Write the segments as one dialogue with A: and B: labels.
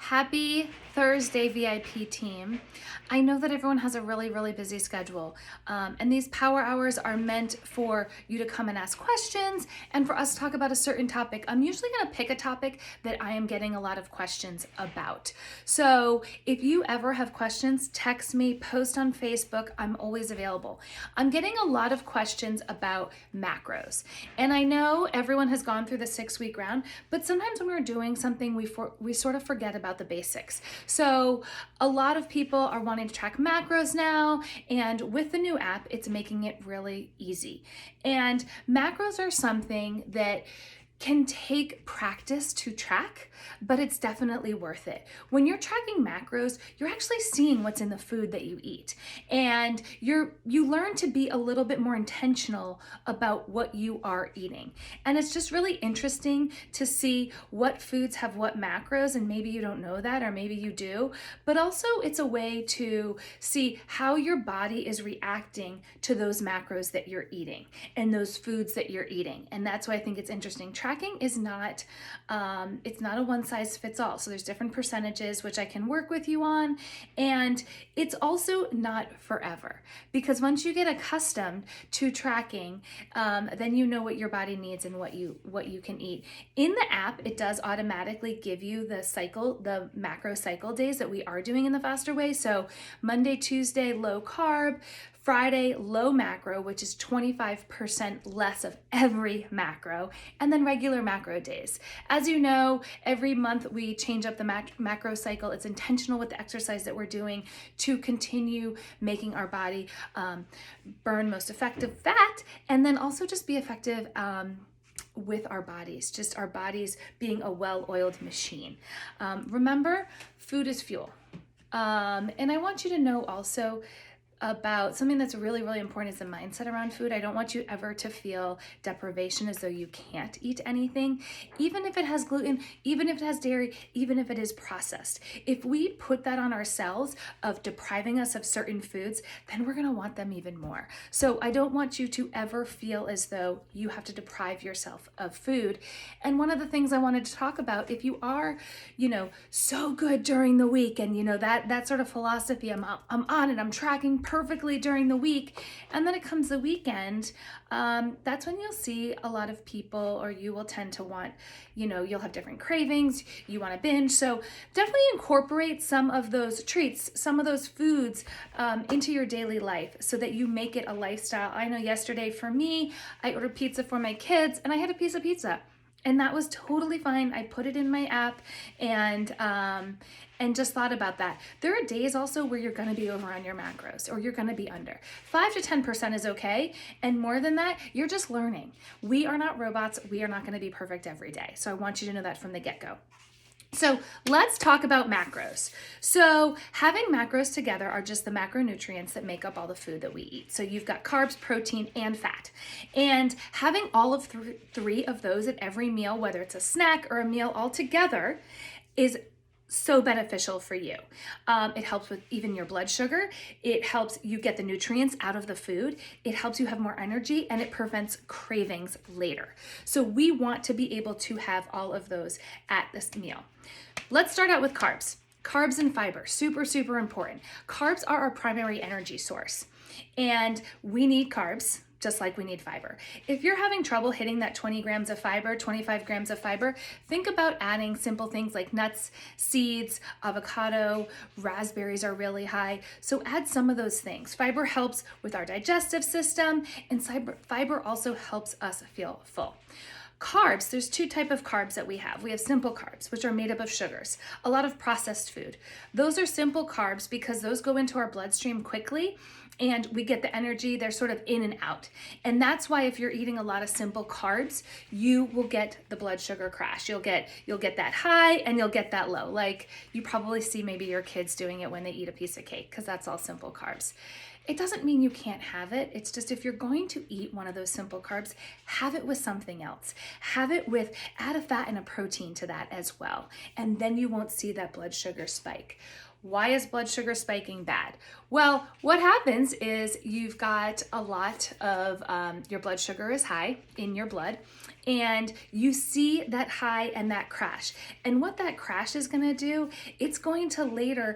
A: Happy Thursday, VIP team. I know that everyone has a really busy schedule, and these power hours are meant for you to come and ask questions and for us to talk about a certain topic. I'm usually going to pick a topic that I am getting a lot of questions about. So if you ever have questions, text me, post on Facebook. I'm always available. I'm getting a lot of questions about macros, and I know everyone has gone through the 6-week round, but sometimes when we're doing something, we sort of forget about the basics. So a lot of people are wanting to track macros now, and with the new app, it's making it really easy. And macros are something that can take practice to track, but it's definitely worth it. When you're tracking macros, you're actually seeing what's in the food that you eat, and you learn to be a little bit more intentional about what you are eating. And it's just really interesting to see what foods have what macros, and maybe you don't know that, or maybe you do, but also it's a way to see how your body is reacting to those macros that you're eating and those foods that you're eating. And that's why I think it's interesting. Tracking is not, it's not a one size fits all. So there's different percentages, which I can work with you on. And it's also not forever, because once you get accustomed to tracking, then you know what your body needs and what you can eat. In the app, it does automatically give you the macro cycle days that we are doing in the faster way. So Monday, Tuesday, low carb, Friday, low macro, which is 25% less of every macro, and then regular macro days. As you know, every month we change up the macro cycle. It's intentional with the exercise that we're doing to continue making our body burn most effective fat, and then also just be effective with our bodies, just our bodies being a well-oiled machine. Remember, food is fuel. And I want you to know also about something that's really important is the mindset around food. I don't want you ever to feel deprivation as though you can't eat anything, even if it has gluten, even if it has dairy, even if it is processed. If we put that on ourselves of depriving us of certain foods, then we're gonna want them even more. So I don't want you to ever feel as though you have to deprive yourself of food. And one of the things I wanted to talk about, if you are, so good during the week, and that sort of philosophy, I'm on it, I'm tracking perfectly during the week, and then it comes the weekend, that's when you'll see a lot of people, or you will tend to want, you'll have different cravings, you want to binge. So definitely incorporate some of those treats, some of those foods into your daily life so that you make it a lifestyle. I know yesterday for me, I ordered pizza for my kids, and I had a piece of pizza. And that was totally fine. I put it in my app and just thought about that. There are days also where you're gonna be over on your macros, or you're gonna be under. 5 to 10% is okay, and more than that, you're just learning. We are not robots. We are not gonna be perfect every day. So I want you to know that from the get-go. So let's talk about macros. So having macros together are just the macronutrients that make up all the food that we eat. So you've got carbs, protein, and fat. And having all of three of those at every meal, whether it's a snack or a meal all together, is so beneficial for you. It helps with even your blood sugar. It helps you get the nutrients out of the food. It helps you have more energy, and it prevents cravings later. So we want to be able to have all of those at this meal. Let's start out with carbs. Carbs and fiber, super important. Carbs are our primary energy source, and we need carbs just like we need fiber. If you're having trouble hitting that 20 grams of fiber, 25 grams of fiber, think about adding simple things like nuts, seeds, avocado, raspberries are really high. So add some of those things. Fiber helps with our digestive system, and fiber also helps us feel full. Carbs, there's two types of carbs that we have. We have simple carbs, which are made up of sugars, a lot of processed food. Those are simple carbs because those go into our bloodstream quickly, and we get the energy, they're sort of in and out. And that's why if you're eating a lot of simple carbs, you will get the blood sugar crash. You'll get that high and you'll get that low. Like you probably see maybe your kids doing it when they eat a piece of cake, because that's all simple carbs. It doesn't mean you can't have it. It's just if you're going to eat one of those simple carbs, have it with something else. Add a fat and a protein to that as well. And then you won't see that blood sugar spike. Why is blood sugar spiking bad? Well, what happens is you've got a lot of, your blood sugar is high in your blood, and you see that high and that crash. And what that crash is going to do, it's going to later,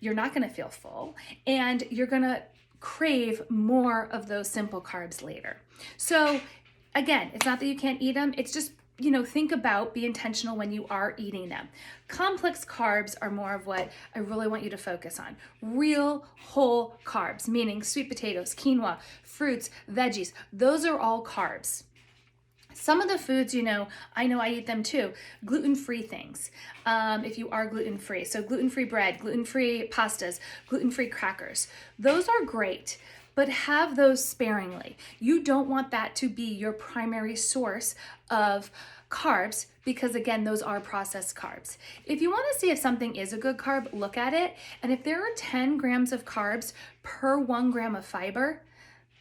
A: you're not going to feel full, and you're going to crave more of those simple carbs later. So again, it's not that you can't eat them, it's just, think about, be intentional when you are eating them. Complex carbs are more of what I really want you to focus on. Real whole carbs, meaning sweet potatoes, quinoa, fruits, veggies, those are all carbs. Some of the foods, I know I eat them too. Gluten-free things, if you are gluten-free. So gluten-free bread, gluten-free pastas, gluten-free crackers. Those are great, but have those sparingly. You don't want that to be your primary source of carbs, because again, those are processed carbs. If you want to see if something is a good carb, look at it. And if there are 10 grams of carbs per 1 gram of fiber,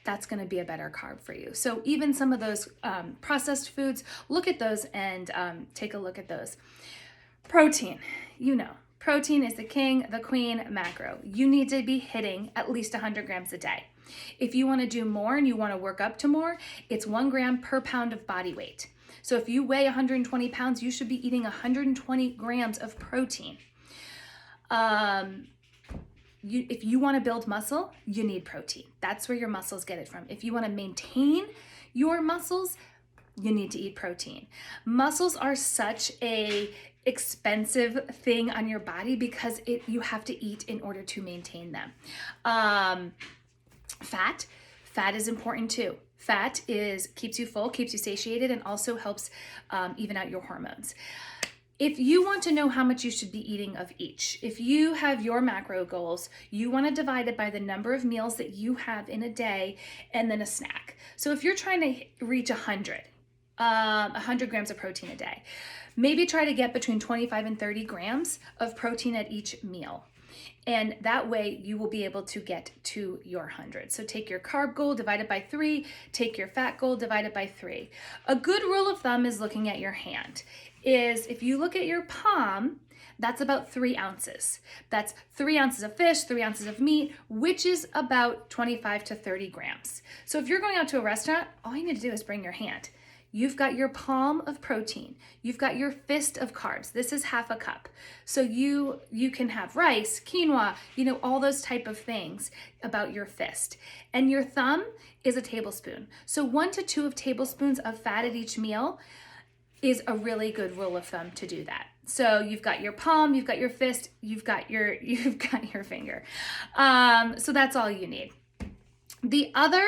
A: that's going to be a better carb for you. So even some of those processed foods, look at those and take a look at those. Protein, protein is the king, the queen macro. You need to be hitting at least 100 grams a day. If you want to do more and you want to work up to more, it's 1 gram per pound of body weight. So if you weigh 120 pounds, you should be eating 120 grams of protein. If you want to build muscle, you need protein. That's where your muscles get it from. If you want to maintain your muscles, you need to eat protein. Muscles are such a expensive thing on your body because you have to eat in order to maintain them. Fat is important too. Fat keeps you full, keeps you satiated, and also helps even out your hormones. If you want to know how much you should be eating of each, if you have your macro goals, you want to divide it by the number of meals that you have in a day and then a snack. So if you're trying to reach 100 grams of protein a day, maybe try to get between 25 and 30 grams of protein at each meal. And that way you will be able to get to your 100. So take your carb goal, divide it by 3, take your fat goal, divide it by 3. A good rule of thumb is looking at your hand. If you look at your palm, that's about 3 ounces. That's 3 ounces of fish, 3 ounces of meat, which is about 25 to 30 grams. So if you're going out to a restaurant, all you need to do is bring your hand. You've got your palm of protein. You've got your fist of carbs. This is half a cup. So you can have rice, quinoa, all those type of things about your fist. And your thumb is a tablespoon. So 1 to 2 tablespoons of fat at each meal is a really good rule of thumb to do that. So you've got your palm, you've got your fist, you've got your finger. So that's all you need. The other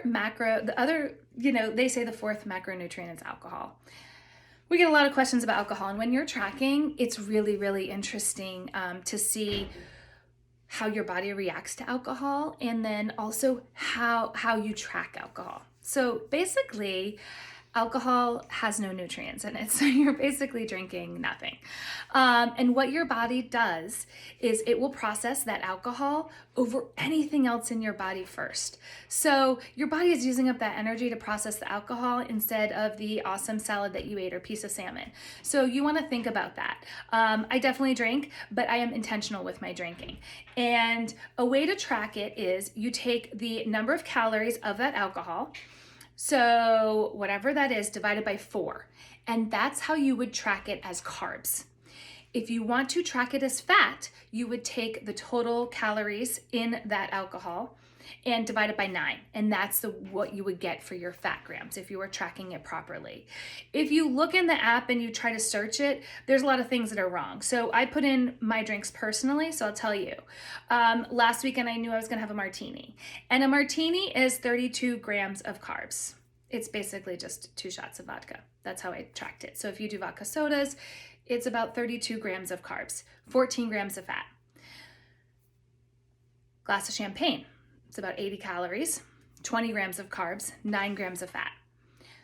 A: macro, they say the 4th macronutrient is alcohol. We get a lot of questions about alcohol, and when you're tracking, it's really, really interesting to see how your body reacts to alcohol, and then also how you track alcohol. So basically, alcohol has no nutrients in it, so you're basically drinking nothing. And what your body does is it will process that alcohol over anything else in your body first. So your body is using up that energy to process the alcohol instead of the awesome salad that you ate or piece of salmon. So you want to think about that. I definitely drink, but I am intentional with my drinking. And a way to track it is you take the number of calories of that alcohol, so whatever that is, divided by 4. And that's how you would track it as carbs. If you want to track it as fat, you would take the total calories in that alcohol and divide it by 9. And that's what you would get for your fat grams if you were tracking it properly. If you look in the app and you try to search it, there's a lot of things that are wrong. So I put in my drinks personally, so I'll tell you. Last weekend I knew I was gonna have a martini. And a martini is 32 grams of carbs. It's basically just 2 shots of vodka. That's how I tracked it. So if you do vodka sodas, it's about 32 grams of carbs, 14 grams of fat. Glass of champagne. It's about 80 calories, 20 grams of carbs, 9 grams of fat.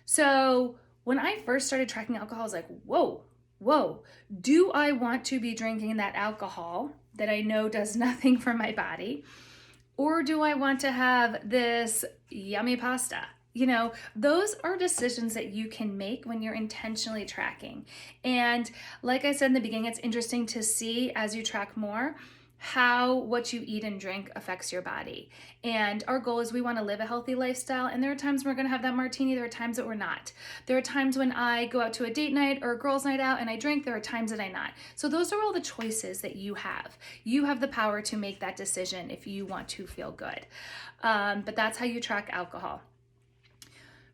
A: So when I first started tracking alcohol, I was like, whoa, do I want to be drinking that alcohol that I know does nothing for my body? Or do I want to have this yummy pasta? Those are decisions that you can make when you're intentionally tracking. And like I said in the beginning, it's interesting to see as you track more, how what you eat and drink affects your body. And our goal is we want to live a healthy lifestyle. And there are times when we're going to have that martini. There are times that we're not. There are times when I go out to a date night or a girls' night out and I drink. There are times that I not. So those are all the choices that you have. You have the power to make that decision if you want to feel good. But that's how you track alcohol.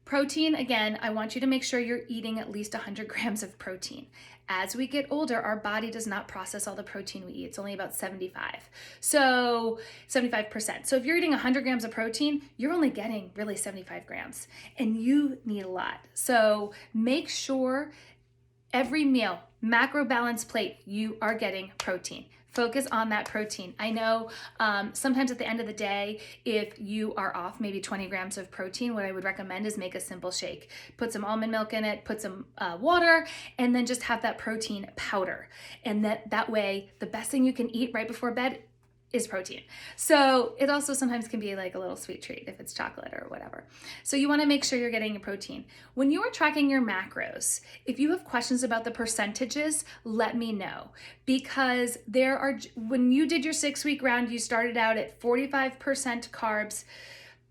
A: Protein, again, I want you to make sure you're eating at least 100 grams of protein. As we get older, our body does not process all the protein we eat. It's only about 75%. So if you're eating 100 grams of protein, you're only getting really 75 grams, and you need a lot. So make sure every meal, macro balance plate, you are getting protein. Focus on that protein. I know sometimes at the end of the day, if you are off maybe 20 grams of protein, what I would recommend is make a simple shake. Put some almond milk in it, put some water, and then just have that protein powder. And that way, the best thing you can eat right before bed is protein. So it also sometimes can be like a little sweet treat if it's chocolate or whatever. So you want to make sure you're getting your protein. When you are tracking your macros, if you have questions about the percentages, let me know, because when you did your 6-week round, you started out at 45% carbs,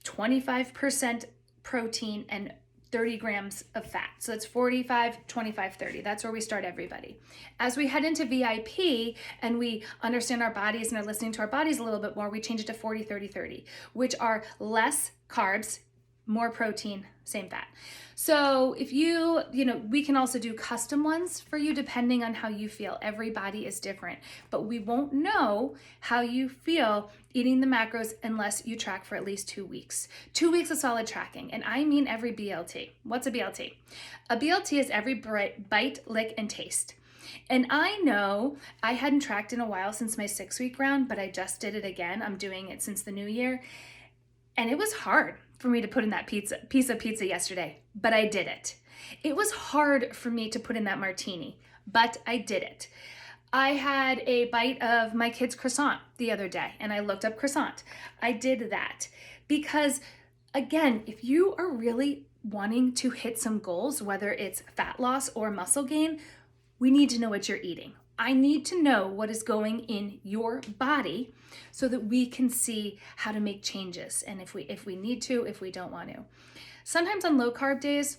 A: 25% protein, and 30 grams of fat. So it's 45, 25, 30. That's where we start everybody. As we head into VIP and we understand our bodies and are listening to our bodies a little bit more, we change it to 40, 30, 30, which are less carbs, more protein, same fat. So if we can also do custom ones for you depending on how you feel. Every body is different, but we won't know how you feel eating the macros unless you track for at least 2 weeks. 2 weeks of solid tracking, and I mean every BLT. What's a BLT? A BLT is every bite, lick, and taste. And I know I hadn't tracked in a while since my 6-week round, but I just did it again. I'm doing it since the new year. And it was hard for me to put in that piece of pizza yesterday, but I did it. It was hard for me to put in that martini, but I did it. I had a bite of my kid's croissant the other day, and I looked up croissant. I did that because, again, if you are really wanting to hit some goals, whether it's fat loss or muscle gain, we need to know what you're eating. I need to know what is going in your body so that we can see how to make changes, and if we need to, if we don't want to. Sometimes on low carb days,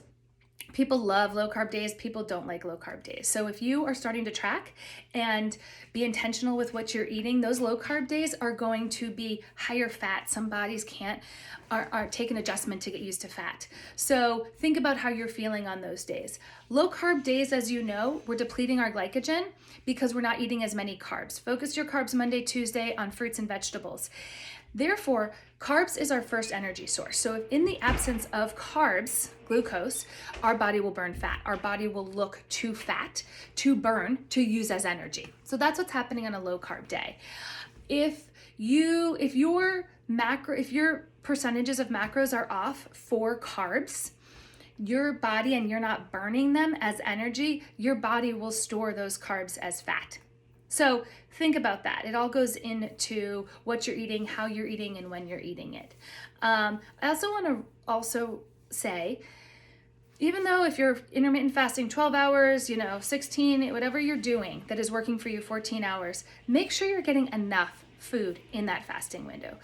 A: people love low carb days, people don't like low carb days. So if you are starting to track and be intentional with what you're eating, those low carb days are going to be higher fat. Some bodies are take an adjustment to get used to fat. So think about how you're feeling on those days. Low carb days, as you know, we're depleting our glycogen because we're not eating as many carbs. Focus your carbs Monday, Tuesday on fruits and vegetables. Therefore, carbs is our first energy source. So if in the absence of carbs, glucose, our body will burn fat. Our body will look to fat to burn, to use as energy. So that's what's happening on a low carb day. If your percentages of macros are off for carbs, your body, and you're not burning them as energy, your body will store those carbs as fat. So think about that. It all goes into what you're eating, how you're eating, and when you're eating it. I also want to say, even though if you're intermittent fasting 12 hours, 16, whatever you're doing that is working for you 14 hours, make sure you're getting enough food in that fasting window.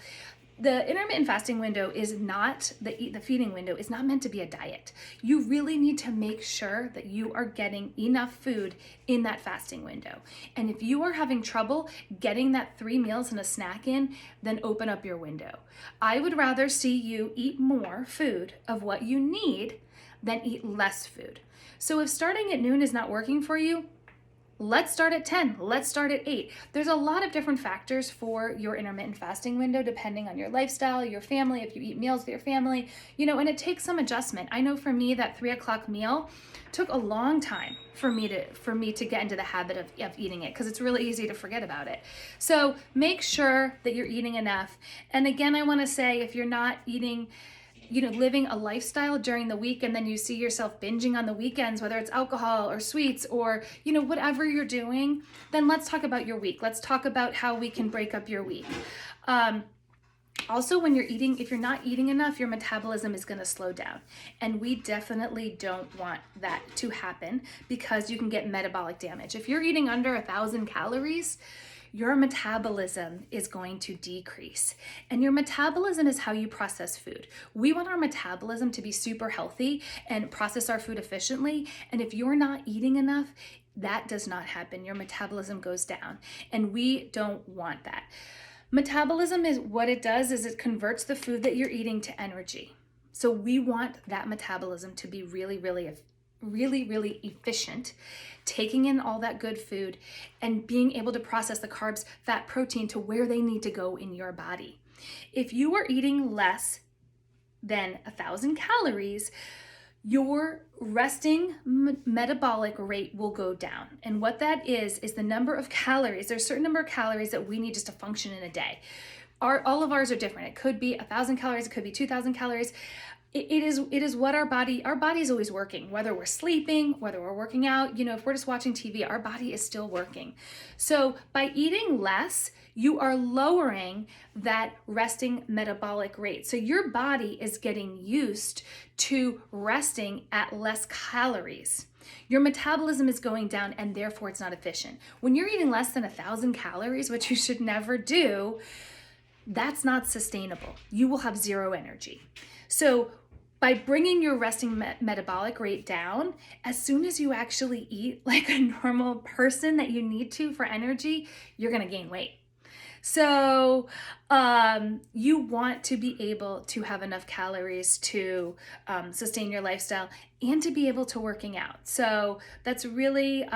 A: The intermittent fasting window is not, the feeding window is not meant to be a diet. You really need to make sure that you are getting enough food in that fasting window. And if you are having trouble getting that 3 meals and a snack in, then open up your window. I would rather see you eat more food of what you need than eat less food. So if starting at noon is not working for you, let's start at 10, let's start at 8. There's a lot of different factors for your intermittent fasting window, depending on your lifestyle, your family, if you eat meals with your family, and it takes some adjustment. I know for me, that 3:00 meal took a long time for me to get into the habit of eating it, because it's really easy to forget about it. So make sure that you're eating enough. And again, I want to say, if you're not eating, living a lifestyle during the week and then you see yourself binging on the weekends, whether it's alcohol or sweets or, whatever you're doing, then let's talk about your week. Let's talk about how we can break up your week. Also, when you're eating, if you're not eating enough, your metabolism is going to slow down. And we definitely don't want that to happen, because you can get metabolic damage. If you're eating under 1,000 calories, your metabolism is going to decrease. And your metabolism is how you process food. We want our metabolism to be super healthy and process our food efficiently. And if you're not eating enough, that does not happen. Your metabolism goes down, and we don't want that. Metabolism is what it does is it converts the food that you're eating to energy. So we want that metabolism to be really efficient, taking in all that good food and being able to process the carbs, fat, protein to where they need to go in your body. If you are eating less than 1,000 calories, your resting metabolic rate will go down. And what that is the number of calories. There's a certain number of calories that we need just to function in a day. All of ours are different. It could be 1,000 calories, it could be 2,000 calories. It is what our body is always working, whether we're sleeping, whether we're working out, if we're just watching TV, our body is still working. So by eating less, you are lowering that resting metabolic rate. So your body is getting used to resting at less calories. Your metabolism is going down, and therefore it's not efficient. When you're eating less than 1,000 calories, which you should never do, that's not sustainable. You will have zero energy. So by bringing your resting metabolic rate down, as soon as you actually eat like a normal person that you need to for energy, you're gonna gain weight. So you want to be able to have enough calories to sustain your lifestyle and to be able to working out. So that's really,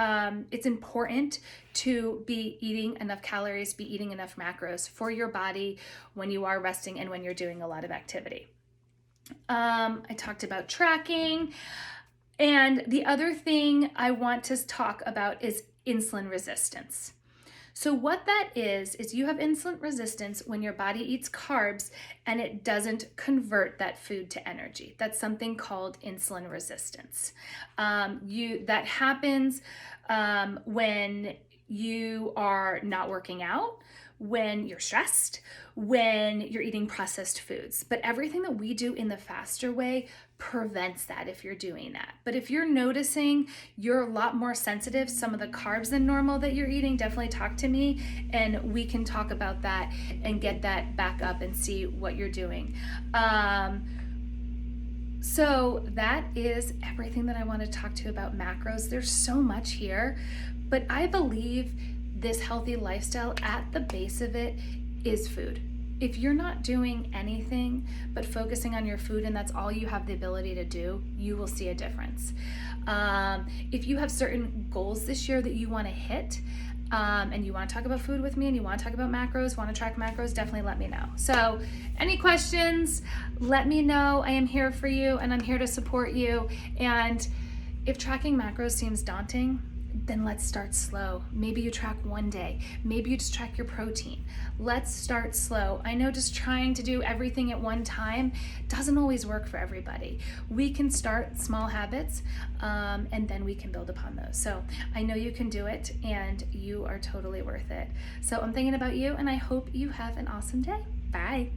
A: it's important to be eating enough calories, be eating enough macros for your body when you are resting and when you're doing a lot of activity. I talked about tracking. And the other thing I want to talk about is insulin resistance. So what that is you have insulin resistance when your body eats carbs and it doesn't convert that food to energy. That's something called insulin resistance. That happens when you are not working out, when you're stressed, when you're eating processed foods. But everything that we do in the faster way prevents that if you're doing that. But if you're noticing you're a lot more sensitive to some of the carbs than normal that you're eating, definitely talk to me and we can talk about that and get that back up and see what you're doing. So that is everything that I want to talk to you about macros. There's so much here, but I believe this healthy lifestyle, at the base of it, is food. If you're not doing anything but focusing on your food and that's all you have the ability to do, you will see a difference. If you have certain goals this year that you want to hit, and you want to talk about food with me and you want to talk about macros, want to track macros, definitely let me know. So any questions, let me know. I am here for you and I'm here to support you. And if tracking macros seems daunting, then let's start slow. Maybe you track one day. Maybe you just track your protein. Let's start slow. I know just trying to do everything at one time doesn't always work for everybody. We can start small habits and then we can build upon those. So I know you can do it and you are totally worth it. So I'm thinking about you and I hope you have an awesome day. Bye.